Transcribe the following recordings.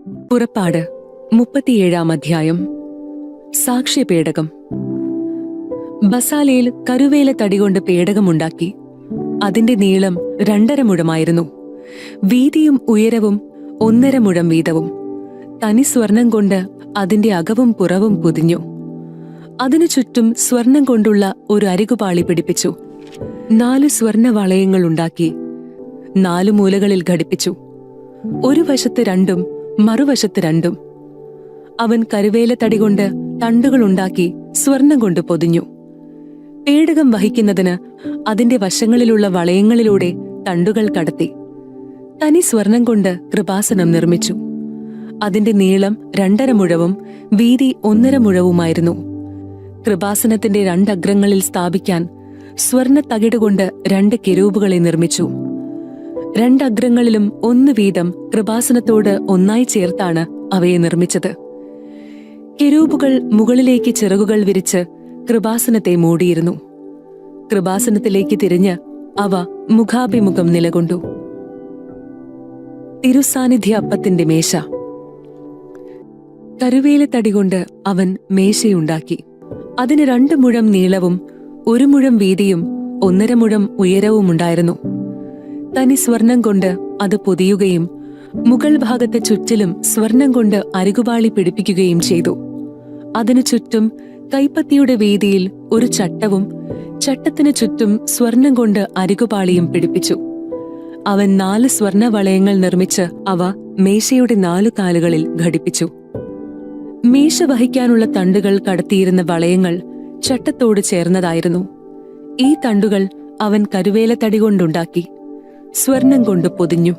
പുറപ്പാട് 37 അധ്യായം. സാക്ഷ്യപേടകം. ബസാലയിൽ കരുവേല തടികൊണ്ട് പേടകമുണ്ടാക്കി. അതിന്റെ നീളം 2.5 മുഴമായിരുന്നു. വീതിയും ഉയരവും 1.5 മുഴം വീതവും. തനി സ്വർണം കൊണ്ട് അതിന്റെ അകവും പുറവും പൊതിഞ്ഞു. അതിനു ചുറ്റും സ്വർണം കൊണ്ടുള്ള ഒരു അരികുപാളി പിടിപ്പിച്ചു. 4 സ്വർണ വളയങ്ങളുണ്ടാക്കി 4 മൂലകളിൽ ഘടിപ്പിച്ചു. ഒരു വശത്ത് 2ഉം മറുവശത്ത് 2ഉം. അവൻ കരുവേല തടികൊണ്ട് തണ്ടുകളുണ്ടാക്കി സ്വർണം കൊണ്ട് പൊതിഞ്ഞു. പേടകം വഹിക്കുന്നതിന് അതിന്റെ വശങ്ങളിലുള്ള വളയങ്ങളിലൂടെ തണ്ടുകൾ കടത്തി. തനി സ്വർണം കൊണ്ട് കൃപാസനം നിർമ്മിച്ചു. അതിന്റെ നീളം 2.5 മുഴവും വീതി 1.5 മുഴവുമായിരുന്നു. കൃപാസനത്തിന്റെ 2 അഗ്രങ്ങളിൽ സ്ഥാപിക്കാൻ സ്വർണ തകിടുകൊണ്ട് 2 കെരൂബുകളെ നിർമ്മിച്ചു. 2 അഗ്രങ്ങളിലും 1 വീതം കൃപാസനത്തോട് ഒന്നായി ചേർത്താണ് അവയെ നിർമ്മിച്ചത്. കെരൂബുകൾ മുകളിലേക്ക് ചിറകുകൾ വിരിച്ച് കൃപാസനത്തെ മൂടിയിരുന്നു. കൃപാസനത്തിലേക്ക് തിരിഞ്ഞ് അവ മുഖാഭിമുഖം നിലകൊണ്ടു. തിരുസാന്നിധ്യ അപ്പത്തിന്റെ മേശ. കരുവേല തടികൊണ്ട് അവൻ മേശയുണ്ടാക്കി. അതിന് 2 മുഴം നീളവും 1 മുഴം വീതിയും 1.5 മുഴം ഉയരവുമുണ്ടായിരുന്നു. തനി സ്വർണം കൊണ്ട് അത് പൊതിയുകയും മുകൾ ഭാഗത്തെ ചുറ്റിലും സ്വർണം കൊണ്ട് അരികുപാളി പിടിപ്പിക്കുകയും ചെയ്തു. അതിനു ചുറ്റും കൈപ്പത്തിയുടെ വീതിയിൽ ഒരു ചട്ടവും ചട്ടത്തിനു ചുറ്റും സ്വർണം കൊണ്ട് അരികുപാളിയും പിടിപ്പിച്ചു. അവൻ 4 സ്വർണ വളയങ്ങൾ നിർമ്മിച്ച് അവ മേശയുടെ 4 കാലുകളിൽ ഘടിപ്പിച്ചു. മേശ വഹിക്കാനുള്ള തണ്ടുകൾ കടത്തിയിരുന്ന വളയങ്ങൾ ചട്ടത്തോട് ചേർന്നതായിരുന്നു. ഈ തണ്ടുകൾ അവൻ കരുവേല തടി കൊണ്ടുണ്ടാക്കി സ്വർണം കൊണ്ട് പൊതിഞ്ഞു.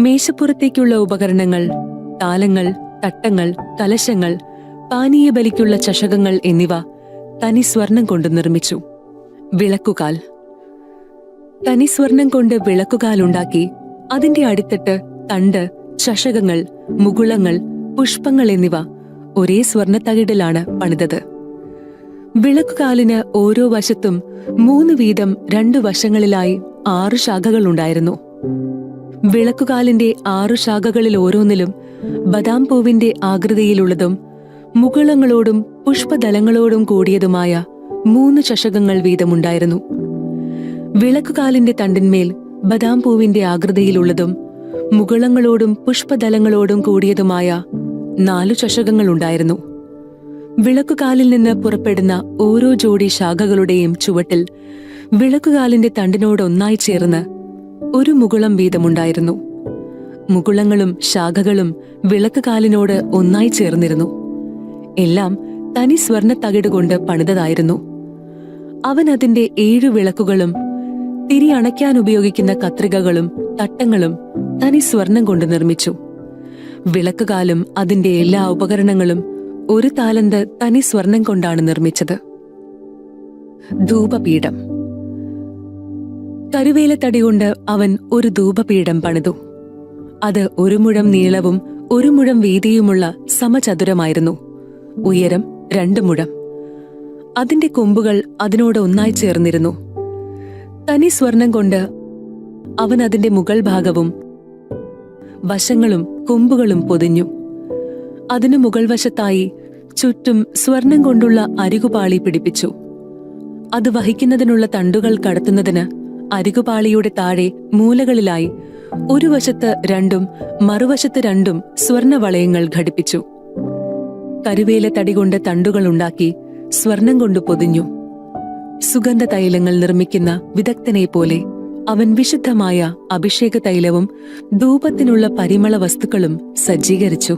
മേശപ്പുറത്തേക്കുള്ള ഉപകരണങ്ങൾ, താലങ്ങൾ, തട്ടങ്ങൾ, കലശങ്ങൾ, പാനീയബലിക്കുള്ള ചഷകങ്ങൾ എന്നിവ തനി സ്വർണം കൊണ്ട് നിർമ്മിച്ചു. വിളക്കുകാൽ. തനി സ്വർണം കൊണ്ട് വിളക്കുകാലുണ്ടാക്കി. അതിന്റെ അടിത്തട്ട്, തണ്ട്, ചഷകങ്ങൾ, മുകുളങ്ങൾ, പുഷ്പങ്ങൾ എന്നിവ ഒരേ സ്വർണത്തകിടിലാണ് പണിതത്. വിളക്കുകാലിന് ഓരോ വശത്തും 3 വീതം 2 വശങ്ങളിലായി 6 ശാഖകളുണ്ടായിരുന്നു. വിളക്കുകാലിന്റെ 6 ശാഖകളിൽ ഓരോന്നിലും ബദാം പൂവിന്റെ ആകൃതിയിലുള്ളതും മുകുളങ്ങളോടും പുഷ്പദലങ്ങളോടും കൂടിയതുമായ 3 ചഷകങ്ങൾ വീതമുണ്ടായിരുന്നു. വിളക്കുകാലിന്റെ തണ്ടിന്മേൽ ബദാം പൂവിന്റെ ആകൃതിയിലുള്ളതും മുകുളങ്ങളോടും പുഷ്പദലങ്ങളോടും കൂടിയതുമായ 4 ചഷകങ്ങളുണ്ടായിരുന്നു. വിളക്കുകാലിൽ നിന്ന് പുറപ്പെടുന്ന ഓരോ ജോഡി ശാഖകളുടെയും ചുവട്ടിൽ വിളക്കുകാലിന്റെ തണ്ടിനോട് ഒന്നായി ചേർന്ന് 1 മുകുളം വീതമുണ്ടായിരുന്നു. മുകുളങ്ങളും ശാഖകളും വിളക്കുകാലിനോട് ഒന്നായി ചേർന്നിരുന്നു. എല്ലാം തനി സ്വർണ തകിട് കൊണ്ട് പണിതതായിരുന്നു. അവൻ അതിന്റെ 7 വിളക്കുകളും തിരി അണയ്ക്കാൻ ഉപയോഗിക്കുന്ന കത്രികകളും തട്ടങ്ങളും തനി സ്വർണം കൊണ്ട് നിർമ്മിച്ചു. വിളക്കുകാലും അതിന്റെ എല്ലാ ഉപകരണങ്ങളും 1 താലന്ത് തനി സ്വർണം കൊണ്ടാണ് നിർമ്മിച്ചത്. ധൂപപീഠം. കരുവേല തടി കൊണ്ട് അവൻ ഒരു ധൂപപീഠം പണിതു. അത് 1 മുഴം നീളവും 1 മുഴം വീതിയുമുള്ള സമചതുരമായിരുന്നു. ഉയരം 2 മുഴം. അതിന്റെ കൊമ്പുകൾ അതിനോട് ഒന്നായി ചേർന്നിരുന്നു. തനി സ്വർണം കൊണ്ട് അവൻ അതിന്റെ മുകൾ ഭാഗവും വശങ്ങളും കൊമ്പുകളും പൊതിഞ്ഞു. അതിനു മുകൾ വശത്തായി ചുറ്റും സ്വർണം കൊണ്ടുള്ള അരികുപാളി പിടിപ്പിച്ചു. അത് വഹിക്കുന്നതിനുള്ള തണ്ടുകൾ കടത്തുന്നതിന് അരികുപാളിയുടെ താഴെ മൂലകളിലായി ഒരു വശത്ത് 2ഉം മറുവശത്ത് 2ഉം സ്വർണ വളയങ്ങൾ ഘടിപ്പിച്ചു. കരുവേല തടി കൊണ്ട് തണ്ടുകളുണ്ടാക്കി സ്വർണം കൊണ്ട് പൊതിഞ്ഞു. സുഗന്ധ തൈലങ്ങൾ നിർമ്മിക്കുന്ന വിദഗ്ധനെ പോലെ അവൻ വിശുദ്ധമായ അഭിഷേക തൈലവും ധൂപത്തിനുള്ള പരിമള വസ്തുക്കളും സജ്ജീകരിച്ചു.